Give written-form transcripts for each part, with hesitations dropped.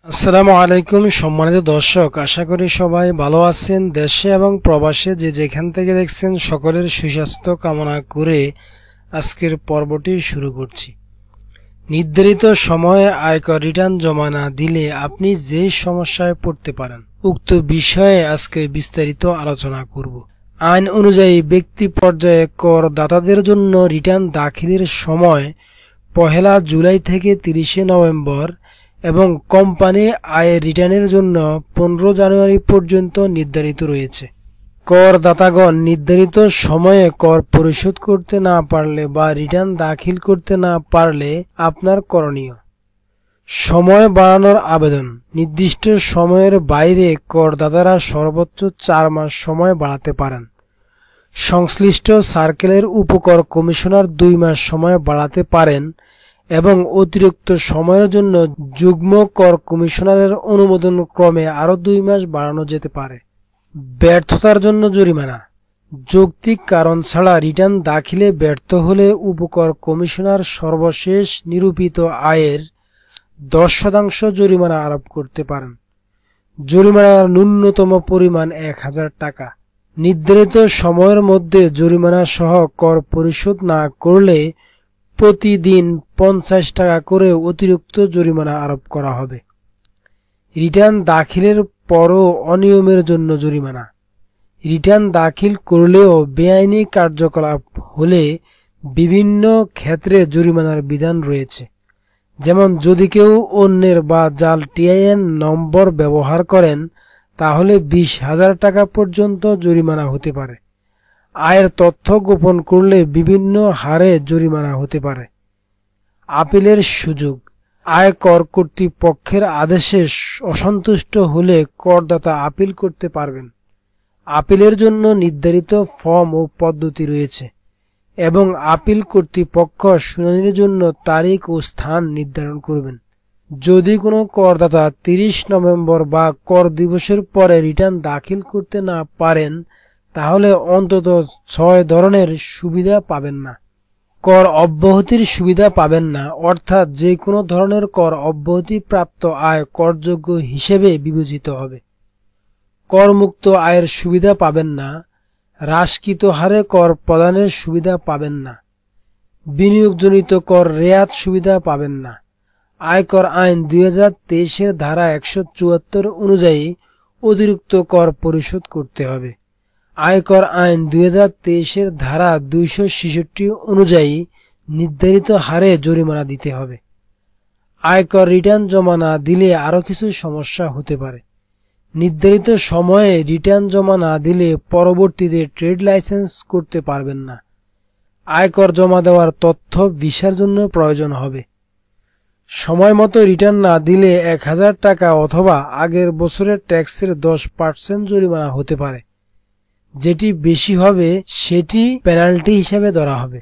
আসসালামু আলাইকুম সম্মানিত দর্শক, আশা করি সবাই ভালো আছেন। দেশে এবং প্রবাসে যে যেখান থেকে দেখছেন সকলের সুস্বাস্থ্য কামনা করে আজকের পর্বটি শুরু করছি। নির্ধারিত সময়ে আয়কর রিটার্ন জমা না দিলে আপনি যে সমস্যায় পড়তে পারেন, উক্ত বিষয়ে আজকে বিস্তারিত আলোচনা করব। আইন অনুযায়ী ব্যক্তি পর্যায়ে করদাতাদের জন্য রিটার্ন দাখিলের সময় 1 জুলাই থেকে 30 নভেম্বর এবং কোম্পানি আয়ের রিটার্নের জন্য 15 জানুয়ারি পর্যন্ত নির্ধারিত রয়েছে। করদাতাগণ নির্ধারিত সময়ে কর পরিশোধ করতে না পারলে বা রিটার্ন দাখিল করতে না পারলে আপনার করণীয়: সময় বাড়ানোর আবেদন। নির্দিষ্ট সময়ের বাইরে করদাতারা সর্বোচ্চ 4 মাস সময় বাড়াতে পারেন। সংশ্লিষ্ট সার্কেলের উপকর কমিশনার 2 মাস সময় বাড়াতে পারেন এবং অতিরিক্ত সময়ের জন্য যুগ্ম কর কমিশনারের অনুমোদন ক্রমে আরও 2 মাস বাড়ানো যেতে পারে। ব্যর্থতার জন্য জরিমানা। যৌক্তিক কারণ ছাড়া রিটার্ন দাখিলে ব্যর্থ হলে উপকর কমিশনার সর্বশেষ নিরূপিত আয়ের 10% জরিমানা আরোপ করতে পারেন। জরিমানার ন্যূনতম পরিমাণ 1000 টাকা। নির্ধারিত সময়ের মধ্যে জরিমানা সহ কর পরিশোধ না করলে প্রতিদিন 50 টাকা করে অতিরিক্ত জরিমানা আরোপ করা হবে। রিটার্ন দাখিলের পরও অনিয়মের জন্য জরিমানা। রিটার্ন দাখিল করলেও বেআইনি কার্যকলাপ হলে বিভিন্ন ক্ষেত্রে জরিমানার বিধান রয়েছে। যেমন, যদি কেউ অন্যের বা জাল টিআইএন নম্বর ব্যবহার করেন তাহলে 20,000 টাকা পর্যন্ত জরিমানা হতে পারে। আয়ের তথ্য গোপন করলে বিভিন্ন হারে জরিমানা হতে পারে। আপিলের সুযোগ। আয়কর কর্তৃপক্ষের আদেশে অসন্তুষ্ট হলে করদাতা আপিল করতে পারবেন। আপিলের জন্য নির্ধারিত ফর্ম ও পদ্ধতি রয়েছে এবং আপিল কর্তৃপক্ষ শুনানির জন্য তারিখ ও স্থান নির্ধারণ করবেন। যদি কোনো করদাতা 30 নভেম্বর বা কর দিবসের পরে রিটার্ন দাখিল করতে না পারেন তাহলে অন্তত 6 ধরনের সুবিধা পাবেন না। কর অব্যাহতির সুবিধা পাবেন না, অর্থাৎ যে কোনো ধরনের কর অব্যাহতি প্রাপ্ত আয় করযোগ্য হিসেবে বিবেচিত হবে। করমুক্ত আয়ের সুবিধা পাবেন না। হ্রাসকৃত হারে কর প্রদানের সুবিধা পাবেন না। বিনিয়োগজনিত কর রেয়াত সুবিধা পাবেন না। আয়কর আইন 2023 ধারা 174 অনুযায়ী অতিরিক্ত কর পরিশোধ করতে হবে। আয়কর আইন 2023 ধারা 266 অনুযায়ী নির্ধারিত হারে জরিমানা দিতে হবে। আয়কর রিটার্ন জমা না দিলে আরও কিছু সমস্যা হতে পারে। নির্ধারিত সময়ে রিটার্ন জমা না দিলে পরবর্তীতে ট্রেড লাইসেন্স করতে পারবেন না। আয়কর জমা দেওয়ার তথ্য ভিসার জন্য প্রয়োজন হবে। সময় মতো রিটার্ন না দিলে 1000 টাকা অথবা আগের বছরের ট্যাক্সের 10% জরিমানা হতে পারে। যেটি বেশি হবে সেটি পেনাল্টি হিসাবে ধরা হবে।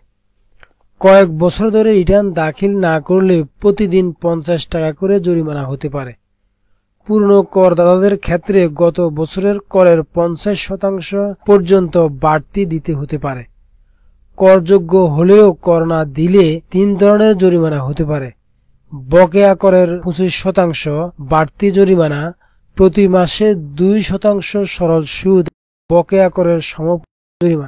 কয়েক বছর ধরে রিটার্ন দাখিল না করলে প্রতিদিন 50 টাকা করে জরিমানা হতে পারে। পুরনো করদাতাদের ক্ষেত্রে গত বছরের করের 50% পর্যন্ত বাড়তি দিতে হতে পারে। করযোগ্য হলেও কর না দিলে 3 ধরনের জরিমানা হতে পারে: বকেয়া করের 25% বাড়তি জরিমানা, প্রতি মাসে 2% সরল সুদ, বকেয়া করের জরিমানা।